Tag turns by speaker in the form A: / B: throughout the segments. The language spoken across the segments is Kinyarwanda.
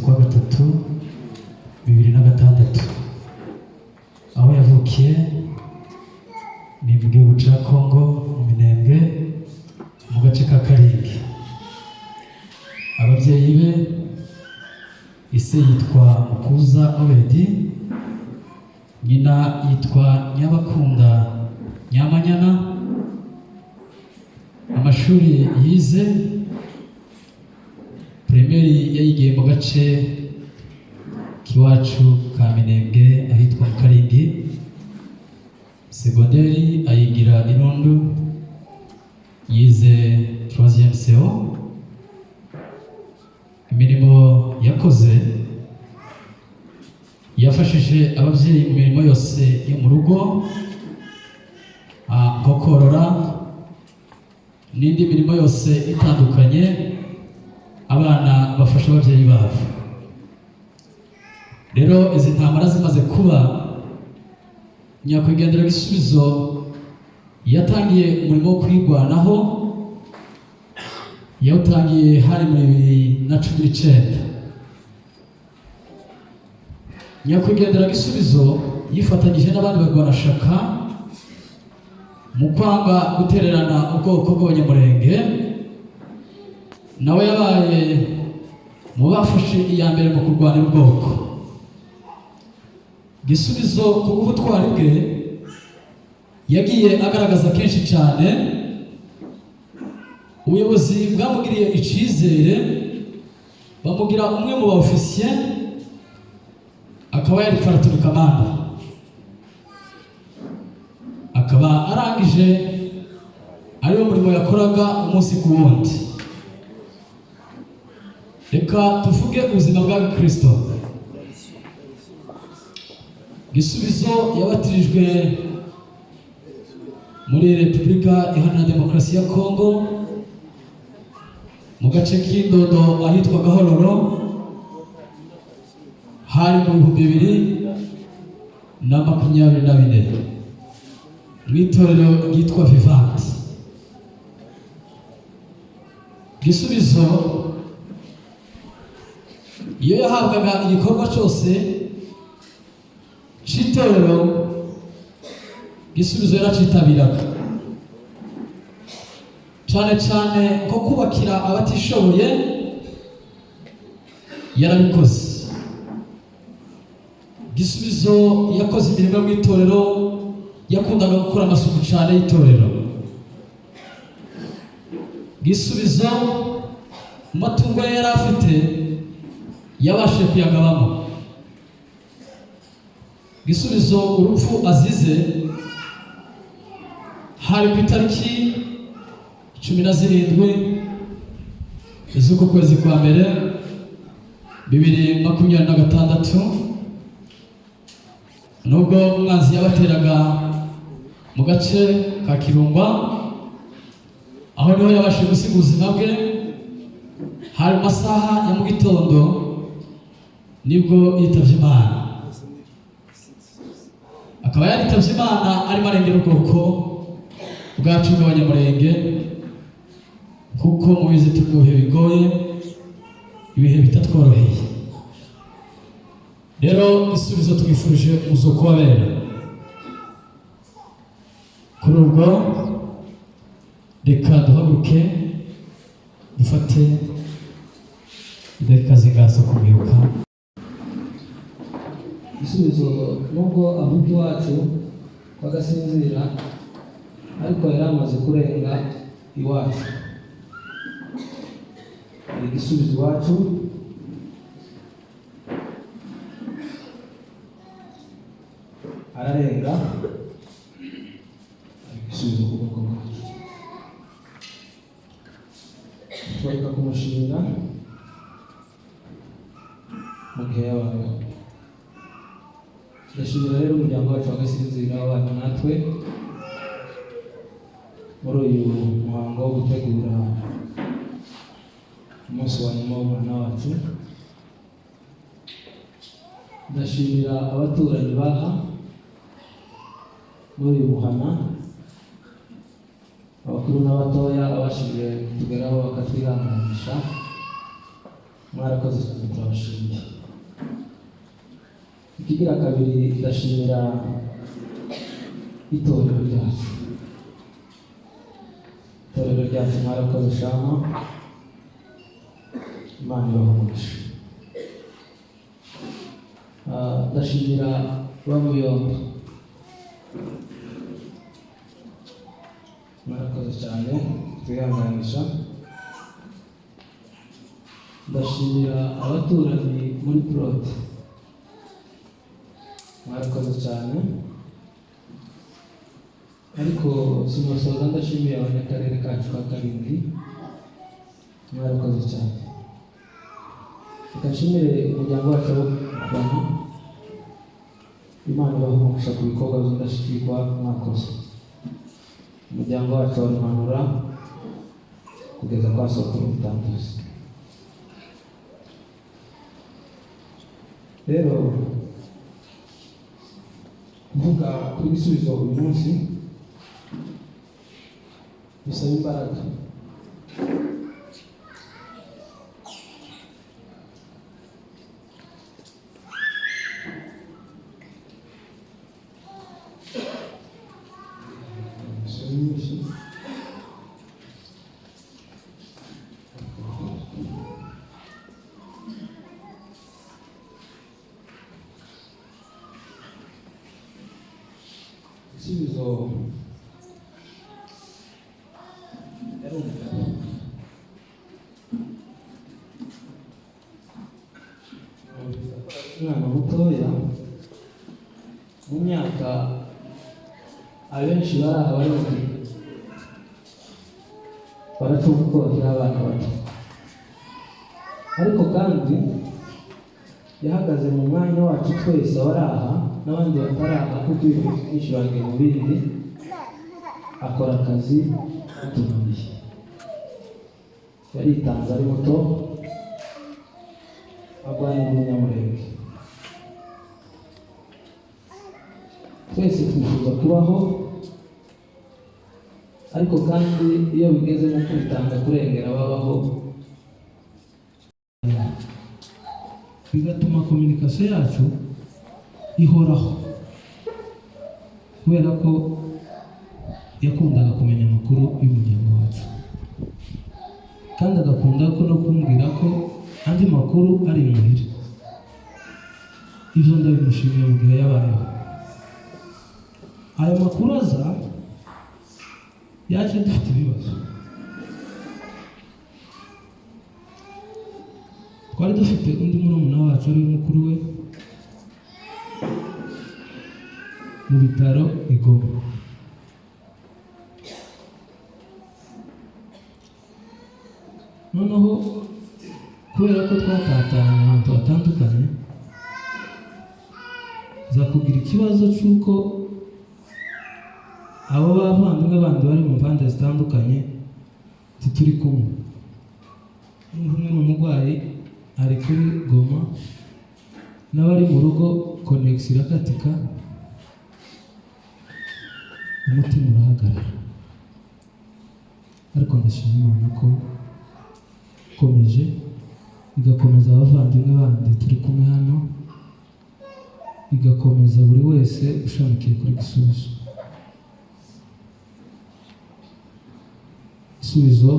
A: kwa gatatu 2006 aho yavukiye ni mu gihugu cya Kongo mu Minembwe mu gace ka Karingi. Ababyeyi be ise yitwa Mukuza Obedi, nyina yitwa Nyabakunda Nyamanyana. Amashuri yize primeri yayigiye mu gace kiwacu ka Minembwe ahitwa mu Karingi. Segonderi ayigira Inundu, yize 3e CO. Imirimo yakoze yafashije ababyeyi mu mirimo yose yo mu rugo, nko korora n'indi mirimo yose itandukanye abana bafasha ababyeyi babo. Rero izi ntambara zimaze kuba, nyakwigendera Gisubizo yatangiye umurimo wo kwigwanaho. Yawutangiye hari mu 2019. Nyakwigendera Gisubizo yifatanyije n'abandi bagwanashaka mu kwanga gutererana ubwoko bw'Abanyamurenge. Nawe yabaye mu bafashe iya mbere mu kurwanira ubwoko. Gisubizo ku bw'ubutwari bwe yagiye agaragaza kenshi cyane. Ubuyobozi bwamugiriye icizere, bamugira umwe mu ba-officier, akaba yari Paraton Commander. Akaba arangije ariwo murimo yakoraga umunsi ku wundi. Reka tuvuge ubuzima bwa Kristo. Gisubizo yabatirijwe muri Repubulika Iharanira Demokarasi ya Kongo mu gace k'Indondo ahitwa Gahororo hari mu 2024 mu itorero ryitwa Vivant. Gisubizo iyo yahabwaga igikorwa cyose cy'itorero, Gisubizo yaracitabiraga cyane cyane nko kubakira abatishoboye yarabikoze. Gisubizo yakoze imirimo mu itorero, yakundaga gukora amasuku cyane y'itorero. Gisubizo mu matungo yari afite yabashe kuyagabamo. Gisubizo urupfu azize hari ku itariki 17 z'uku kwezi kwa mbere 2026, nubwo umwanzi yabateraga mu gace ka Kirumba, aho niho yabashe gusiga ubuzima bwe. Hari mu masaha ya mu gitondo nibwo yitavye Imana. Akaba yaritavye Imana arimo arengera ubwoko bwacu bw'Abanyamurenge, kuko mu bizi turi mu bihe bigoye, ibihe bitatworoheye. Rero Gisubizo twifurije umuzuko w'abera. Kuri ubwo reka duhaguruke dufate dakika zigazo kumwibuka.
B: Gisubizo nubwo avuga iwacu bagasinzira, ariko yari amaze kurenga iwacu. Gisubizo iwacu ararenga, Gisubizo ku bwoko bwacu. Twereka kumushimira mu gihe yabaye. Ndashimira rero umuryango wacu wagasinzira wabana natwe muri uyu muhango wo gutegura umunsi wa nyuma w'umwana wacu. Ndashimira abaturanyi baha muri uyu muhana, abakuru n'abatoya abashije kutugeraho bakatwihanganisha. mwarakoze cyane turabashimiye. Ikigira kabiri ndashimira itorero ryacu. Itorero ryacu mwarakoze shama, Imana ibahe umugisha. Ndashimira Bamuyomba, mwarakoze cyane twihanganisha. Ndashimira abaturanyi muri Prote, mwarakoze cyane. Ariko sinosoza ndashimiye abanyakarere kacu ka Karindwi, mwarakoze cyane. Reka nshimire umuryango wacu w'Abana, Imana ibahe umugisha ku bikorwa by'indashyikirwa mwakoze. Umuryango wacu wa Rumanura kugeza kwa Sokuru Mutambuzi. Rero kuvuga kuri Gisubizo uyu munsi bisaba imbaraga. Gisubizo yari umwana mutoya mu myaka abenshi bari aha bari baracunga uko bakiri abana bato, ariko kandi yahagaze mu mwanya wacu twese abari aha n'abandi batari aha, kuko ibintu byinshi bagiye mu bindi, akora akazi atunaniye. Yaritanze ari muto, arwanira umunyamurenge. Twese twifuza kubaho, ariko kandi iyo bigeze mu kwitanga kurengera ababaho, bigatuma kominikasiyo yacu ihoraho, kubera ko yakundaga kumenya amakuru y'umuryango wacu, kandi agakunda ko no kumbwira ko andi makuru ari imuhira. Ibyo ndabimushimiye mu gihe yabayeho. Ayo makuru aza yaje dufite ibibazo. Twari dufite undi murumuna wacu ari mukuru we mu bitaro i Goma. Noneho kubera ko twatatanye ahantu hatandukanye, za kugira ikibazo cy'uko abo bavandimwe bandi bari mu mpande zitandukanye tituri kumwe. Umwe n'umurwayi ari kuri Goma, n'abari mu rugo connection irakatika, umutima urahagarara. Ariko ndashima Imana ko ikomeje igakomeza abavandimwe bandi turi kumwe hano, igakomeza buri wese ushamikiye kuri Gisubizo. Gisubizo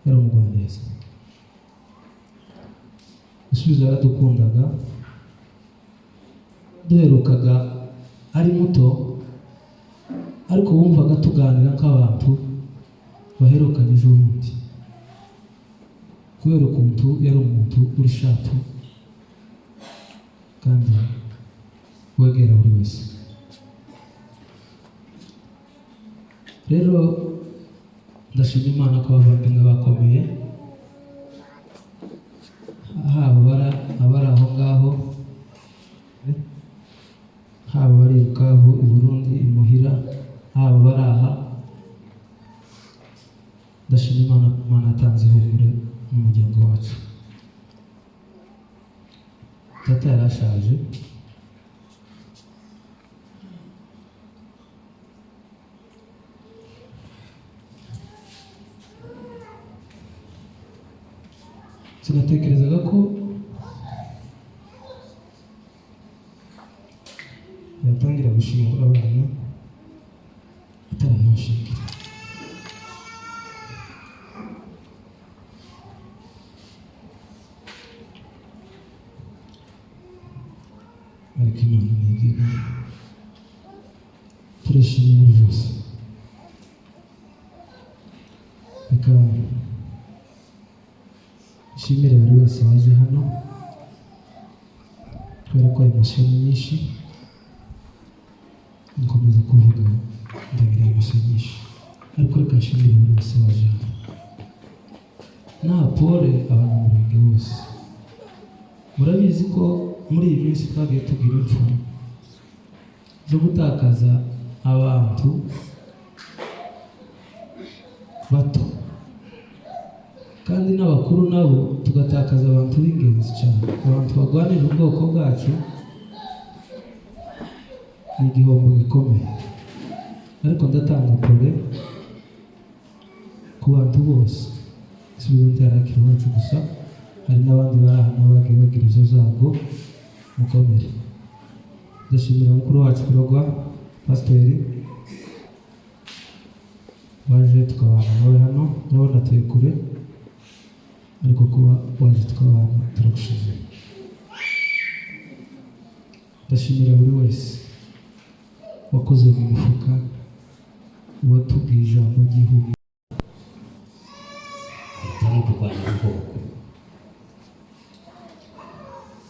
B: yari umugwaneza. Gisubizo yaradukundaga, duherukaga ari muto, ariko wumvaga tuganira nk'abantu baherukanye ejo bundi, kubera ukuntu yari umuntu uri shapu kandi wegera buri wese. Rero ndashima Imana ko abavandimwe bakomeye, haba abari aho ngaho, haba bari i Bukavu, i Burundi, i Muhira, haba bari aha. Ndashima Imana ko Imana yatanze ihumure mu muryango wacu. Data yarashaje, sinatekerezaga ko yatangira gushingura abantu ataramushingira. Ariko Imana ntigira, turashimye muri byose. Reka nshimire buri wese waje hano kubera ko emosiyo ni nyinshi. Nkomeza kuvuga ndagira emosiyo nyinshi, ariko reka nshimire buri wese waje hano. Pole abanyamurenge bose. Murabizi ko muri iyi minsi twagiye tugira impfu zo gutakaza abantu bato, kandi n'abakuru nabo tugatakaza abantu b'ingenzi cyane. Abantu barwanira ubwoko bwacu ni igihombo gikomeye, ariko ndatanga pole ku bantu bose. Si ibintu byarakira iwacu gusa, hari n'abandi bari ahantu bagiye bagira izo zago. Mukomere. Ndashimira mukuru wacu Kurogwa Pasiteri waje tukabana nawe hano, urabona turi kure, ariko kuba waje tukabana turagushimira. Ndashimira buri wese wakoze mu mufuka, uwatubwiye ijambo ry'igihugu.
C: Hitamo kurwanira ubwoko,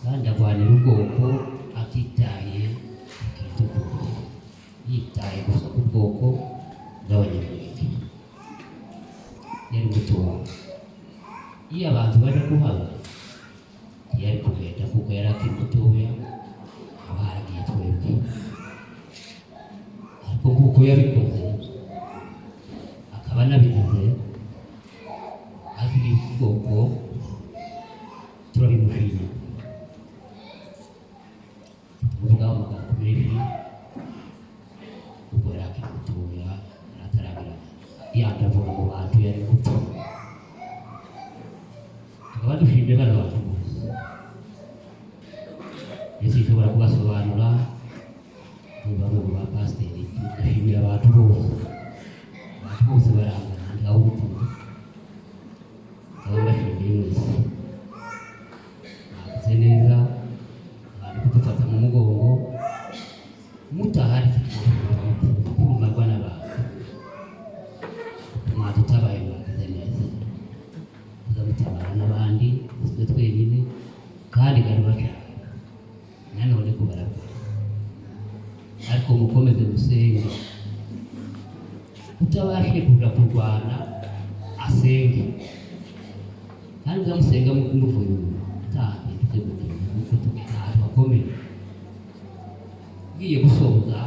C: kandi arwanira ubwoko atitaye ku gihugu, yitaye gusa ku bwoko bw'abanyamurenge. Yari mutoya, iyo abantu baje kuhaba ntiyari kugenda kuko yari akiri mutoya, haba haragiye twebwe. Ariko nk'uko yabikoze akaba anabigize azira ubwoko, turabimushimira. Tuvugaho amagambo menshi kuko yari akiri mutoya, ataragira yandavuga mu bantu yari muto. Tukaba dushimye bano bantu bose. Yesu ishobora kubasobanura bamwe mu bapasiteri. Ndashimira abantu bose, abantu bose barangana ntawe ubutumwa. Tukaba mbashimiye wese mwakoze neza, abantu kudufata mu mugongo mutahari kurumarwa n'abantu. Mwadutabaye mwakoze neza, muzamutabara n'abandi, twe twenyine kandi garura cyane nanone kubaragwa. Ariko mukomeze musenge, utabashe kuja kurwana asenge, kandi uzamusenga muvuye utahe ahantu hakomeye. Ugiye gusoza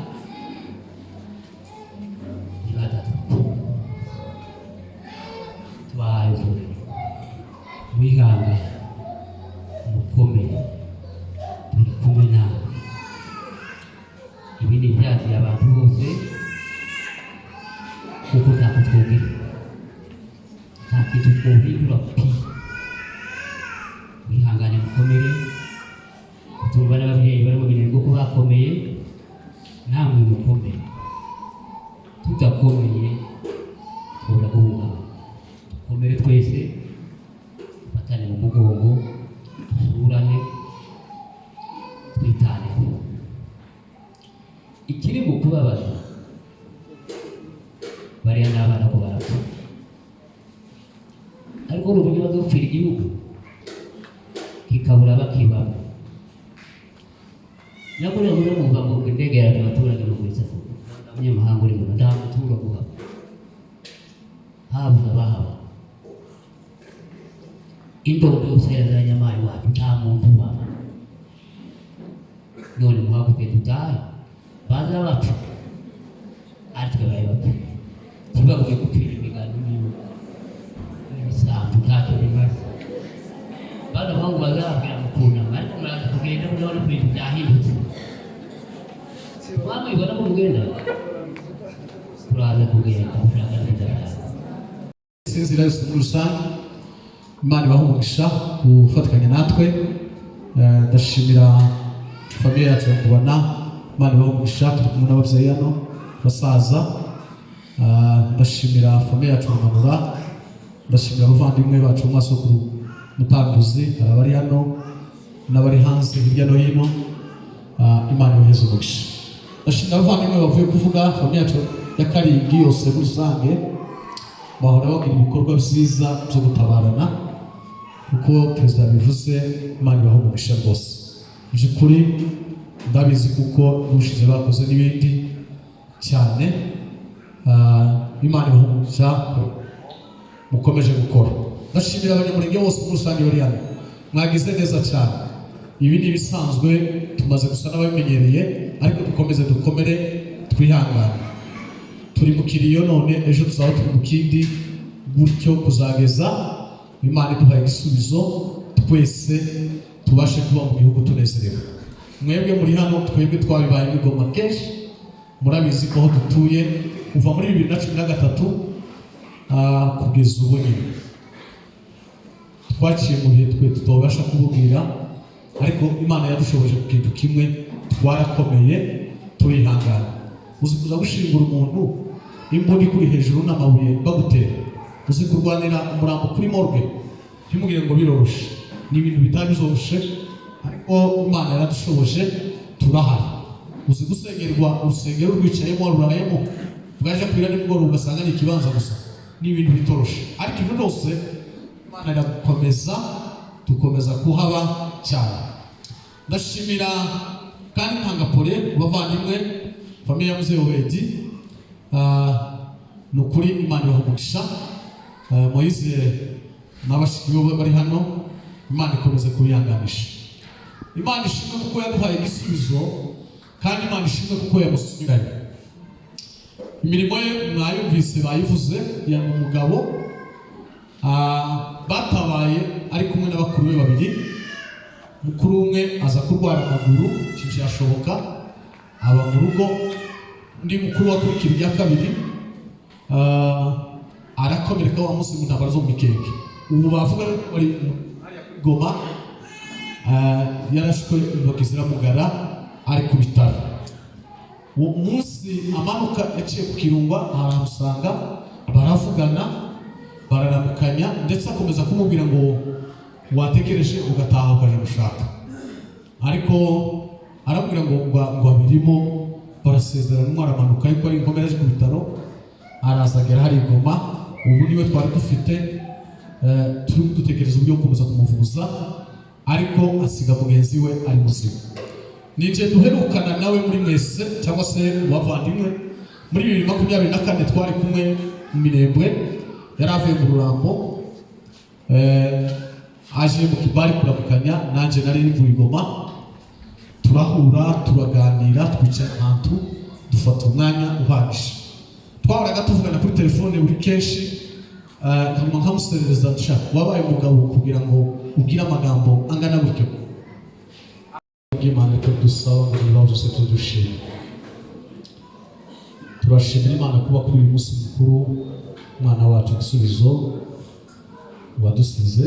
C: ni batatu tubahaye ivuriro, mwihangane mukomere, turi kumwe nawe. Ibi ni ibyakira abantu bose kuko ntako twubwira, nta kintu twubwira pi. Mwihangane mukomere, utumva n'ababyeyi bari mu birenge ko bakomeye, namwe mukomere. Tudakomeye tubura guhungabana. Dukomere twese, dufatane mu mugongo, dusurane, twitaneho. Ikiri mu kubabaza bariya ni abana ko barapfa, ariko urubuga rwo gupfira igihugu kikabura bakibamo. Nakuri muri mu mbago indege ya abaturage no muri safu abanyamahanga uri mu nda mutura kuba habuza bahaba indodo yose y'abanyamahanga wacu nta muntu waba none muhaguke tutaye baza bapfa ariko baye bapfa kibaguye gupfira imigano n'ibisambu ntacyo bimaze. Bano bangu bazabwira mukunama, ariko muraza kugenda murabona ko ibintu byahindutse. Mwamwibona ko mugenda turaza kugenda ushaka neza cyane.
D: Sinzira yose muri rusange
A: Imana ibahe umugisha gufatikanya natwe. Ndashimira famiye yacu kubana. Imana ibahe umugisha, turi kumwe n'ababyeyi hano basaza. Ndashimira famiye yacu Manura, ndashimira abavandimwe bacu mu masokuru mutambuzi, abari hano n'abari hanze hirya no hino. Imana ibaheze umugisha. Ndashimira abavandimwe bavuye kuvuga famiye yacu ya Karingi yose muri rusange, bahora bagira ibikorwa byiza byo gutabarana kuko perezida bivuze. Imana ibahe umugisha rwose, by'ukuri ndabizi kuko n'ubushize bakoze n'ibindi cyane. Imana ibahe umugisha mukomeje gukora. Ndashimira abanyamurenge bose muri rusange bari hano, mwagize neza cyane. Ibi ni ibisanzwe, tumaze gusa n'ababimenyereye, ariko dukomeze dukomere, twihangane. Turi mu kiriyo none, ejo tuzaba turi mu kindi, gutyo kuzageza Imana iduhaye igisubizo, twese tubashe kuba mu gihugu tunezerewe. Mwebwe muri hano, twebwe twabibaye i Goma kenshi, murabizi ko aho dutuye kuva muri 2013 kugeza ubu nyine twaciye mu bihe twe tutobasha kububwira, ariko Imana yadushoboje ku kintu kimwe, twarakomeye turihangana. Uzi kuza gushingura umuntu imboni kuri hejuru n'amabuye bagutera, uzi kurwanira umurambo kuri morgue, ntimugire ngo biroroshe, ni ibintu bitabizoroshe, ariko Imana yaradushoboje turahari. Uzi gusengerwa urusengero rwicayemo rurayemo, bwaje kwira nimugoroba ugasanga ni ikibanza gusa, ni ibintu bitoroshe, ariko ibyo byose Imana irakomeza, dukomeza kuhaba cyane. Ndashimira kandi ntangapore bavandimwe famiye ya Muzehe Obedi. Nukuri Imana ibahe umugisha. Moise n'abashiki be bari hano, Imana ikomeze kubihanganisha. Imana ishimwe kuko yaduhaye igisubizo, kandi Imana ishimwe kuko yamusubiranye. Imirimo ye mwayumvise bayivuze, ya umugabo batabaye ari kumwe n'abakuru be babiri. Mukuru umwe aza kurwara amaguru, cyashoboka aba mu rugo. Undi mukuru wakurikira ibya kabiri arakomereka wa munsi mu ntambara zo mu Mikeke. Ubu bavuga bari Goma, yarashwe intoki ziramugara ari ku bitaro. Uwo munsi amanuka yaciye ku Kirungwa, aramusanga, baravugana, bararamukanya, ndetse akomeza kumubwira ngo watekereje ugataha ukaje gushaka. Ariko arabwira ngo abirimo, barasezerana, aramanuka ariko ari inkomere ku bitaro, arazagera hari Goma. Ubu niwe twari dufite, turi dutekereza uburyo gukomeza kumuvuza, ariko asiga mugenzi we ari muzima. Nije duherukana nawe muri mwese cyangwa se wavandimwe muri 2024 twari kumwe mu Minembwe, yari avuye mu Rurambo, aje mu Kibali kuramukanya, nanje nari nivuye Goma. Turahura, turaganira, twicara ahantu, dufata umwanya uhagije. Twahoraga tuvugana kuri telefone buri kenshi, nkamuserereza dushaka wabaye umugabo kugira ngo ugire amagambo angana gutyo. Imana ko dusaba ngo ibibazo se tudushime. Turashimira Imana kuba kuri uyu munsi mukuru umwana wacu igisubizo wadusize.